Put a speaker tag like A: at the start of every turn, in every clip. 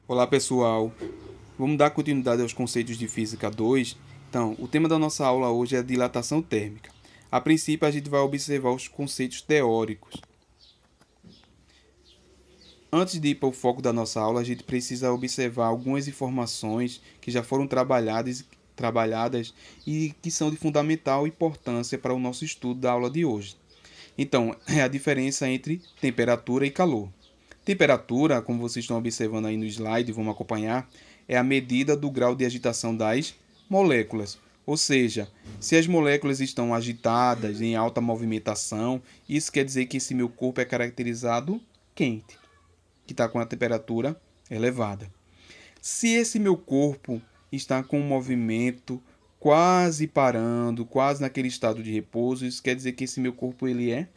A: Olá pessoal, vamos dar continuidade aos conceitos de Física 2. Então, o tema da nossa aula hoje é a dilatação térmica. A princípio, a gente vai observar os conceitos teóricos. Antes de ir para o foco da nossa aula, a gente precisa observar algumas informações que já foram trabalhadas e que são de fundamental importância para o nosso estudo da aula de hoje. Então, é a diferença entre temperatura e calor. Temperatura, como vocês estão observando aí no slide, vamos acompanhar, é a medida do grau de agitação das moléculas. Ou seja, se as moléculas estão agitadas, em alta movimentação, isso quer dizer que esse meu corpo é caracterizado quente, que está com a temperatura elevada. Se esse meu corpo está com um movimento quase parando, quase naquele estado de repouso, isso quer dizer que esse meu corpo ele é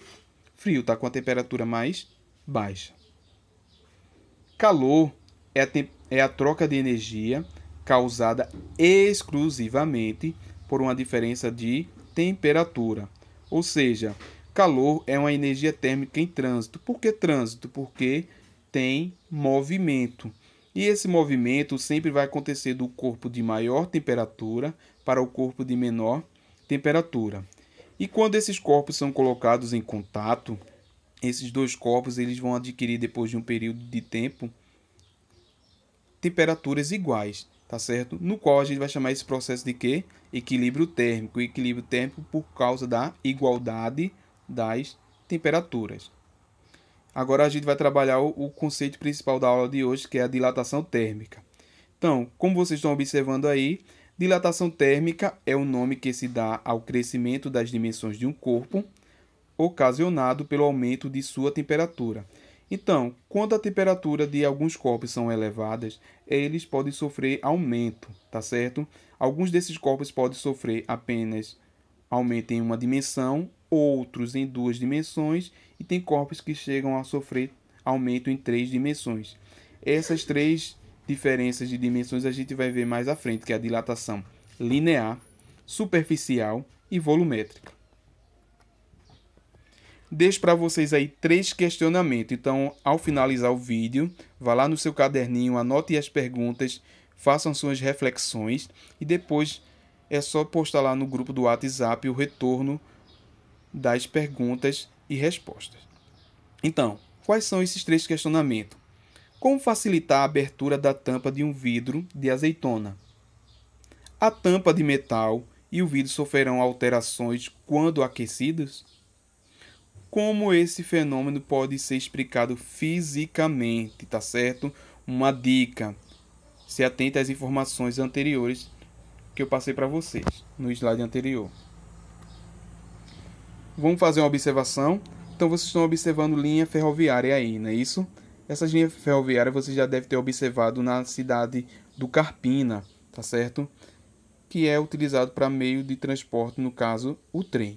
A: frio, está com a temperatura mais baixa. Calor é a troca de energia causada exclusivamente por uma diferença de temperatura. Ou seja, calor é uma energia térmica em trânsito. Por que trânsito? Porque tem movimento. E esse movimento sempre vai acontecer do corpo de maior temperatura para o corpo de menor temperatura. E quando esses corpos são colocados em contato, esses dois corpos eles vão adquirir, depois de um período de tempo, temperaturas iguais, tá certo? No qual a gente vai chamar esse processo de quê? Equilíbrio térmico. Equilíbrio térmico por causa da igualdade das temperaturas. Agora a gente vai trabalhar o conceito principal da aula de hoje, que é a dilatação térmica. Então, como vocês estão observando aí, dilatação térmica é o nome que se dá ao crescimento das dimensões de um corpo, ocasionado pelo aumento de sua temperatura. Então, quando a temperatura de alguns corpos são elevadas, eles podem sofrer aumento, tá certo? Alguns desses corpos podem sofrer apenas aumento em uma dimensão, outros em duas dimensões, e tem corpos que chegam a sofrer aumento em três dimensões. Essas três diferenças de dimensões a gente vai ver mais à frente, que é a dilatação linear, superficial e volumétrica. Deixo para vocês aí 3 questionamentos. Então, ao finalizar o vídeo, vá lá no seu caderninho, anote as perguntas, façam suas reflexões e depois é só postar lá no grupo do WhatsApp o retorno das perguntas e respostas. Então, quais são esses 3 questionamentos? Como facilitar a abertura da tampa de um vidro de azeitona? A tampa de metal e o vidro sofrerão alterações quando aquecidos? Como esse fenômeno pode ser explicado fisicamente, tá certo? Uma dica: se atente às informações anteriores que eu passei para vocês no slide anterior. Vamos fazer uma observação. Então vocês estão observando linha ferroviária aí, não é isso? Essas linhas ferroviárias você já deve ter observado na cidade do Carpina, tá certo? Que é utilizado para meio de transporte, no caso, o trem.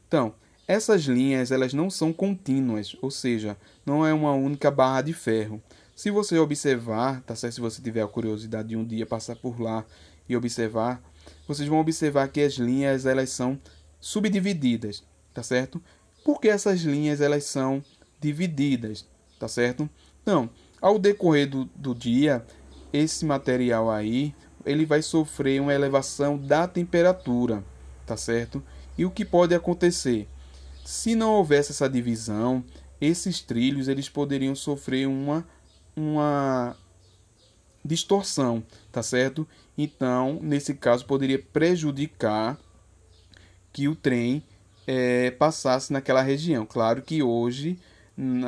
A: Então, essas linhas elas não são contínuas, ou seja, não é uma única barra de ferro. Se você observar, tá certo? Se você tiver a curiosidade de um dia passar por lá e observar, vocês vão observar que as linhas elas são subdivididas, tá certo? Por que essas linhas elas são divididas, tá certo? Então, ao decorrer do dia, esse material aí ele vai sofrer uma elevação da temperatura, tá certo? E o que pode acontecer? Se não houvesse essa divisão, esses trilhos eles poderiam sofrer uma distorção, tá certo? Então, nesse caso, poderia prejudicar que o trem passasse naquela região. Claro que hoje,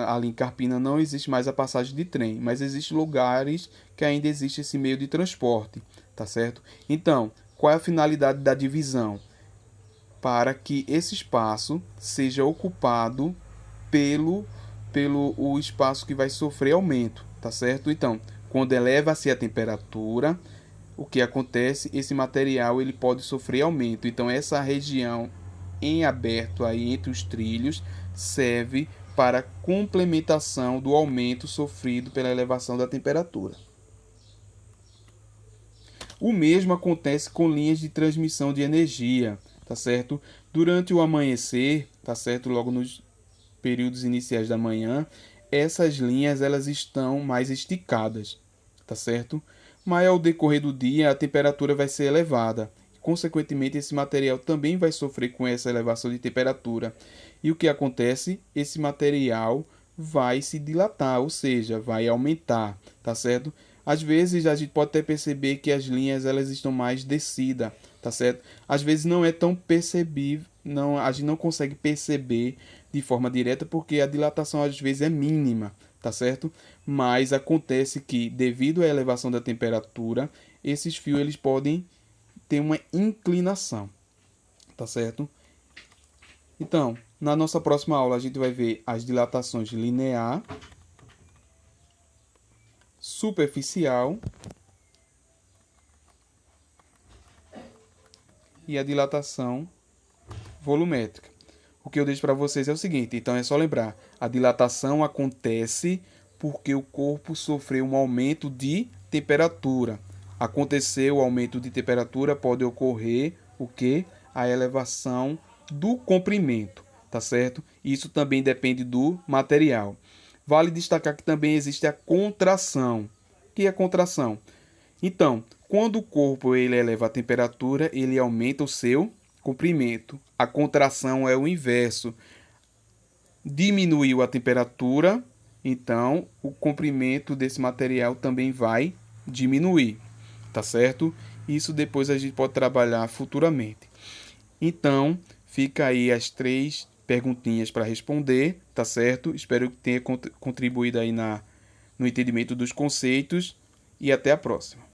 A: ali em Carpina, não existe mais a passagem de trem, mas existem lugares que ainda existe esse meio de transporte, tá certo? Então, qual é a finalidade da divisão? Para que esse espaço seja ocupado pelo o espaço que vai sofrer aumento, tá certo? Então, quando eleva-se a temperatura, o que acontece? Esse material ele pode sofrer aumento. Então, essa região em aberto aí entre os trilhos serve para complementação do aumento sofrido pela elevação da temperatura. O mesmo acontece com linhas de transmissão de energia, tá certo? Durante o amanhecer, tá certo? Logo nos períodos iniciais da manhã, essas linhas elas estão mais esticadas, tá certo? Mas ao decorrer do dia, a temperatura vai ser elevada. Consequentemente, esse material também vai sofrer com essa elevação de temperatura. E o que acontece? Esse material vai se dilatar, ou seja, vai aumentar, tá certo? Às vezes a gente pode até perceber que as linhas elas estão mais descidas, tá certo? Às vezes não é tão percebível, não, a gente não consegue perceber de forma direta porque a dilatação às vezes é mínima, tá certo? Mas acontece que devido à elevação da temperatura, esses fios eles podem ter uma inclinação, tá certo? Então, na nossa próxima aula a gente vai ver as dilatações linear, superficial e a dilatação volumétrica. O que eu deixo para vocês é o seguinte, então é só lembrar, a dilatação acontece porque o corpo sofreu um aumento de temperatura. Aconteceu o aumento de temperatura, pode ocorrer o que? A elevação do comprimento, tá certo? Isso também depende do material. Vale destacar que também existe a contração. O que é a contração? Então, quando o corpo ele eleva a temperatura, ele aumenta o seu comprimento. A contração é o inverso. Diminuiu a temperatura, então o comprimento desse material também vai diminuir, tá certo? Isso depois a gente pode trabalhar futuramente. Então, fica aí as 3 perguntinhas para responder, tá certo? Espero que tenha contribuído aí no entendimento dos conceitos e até a próxima.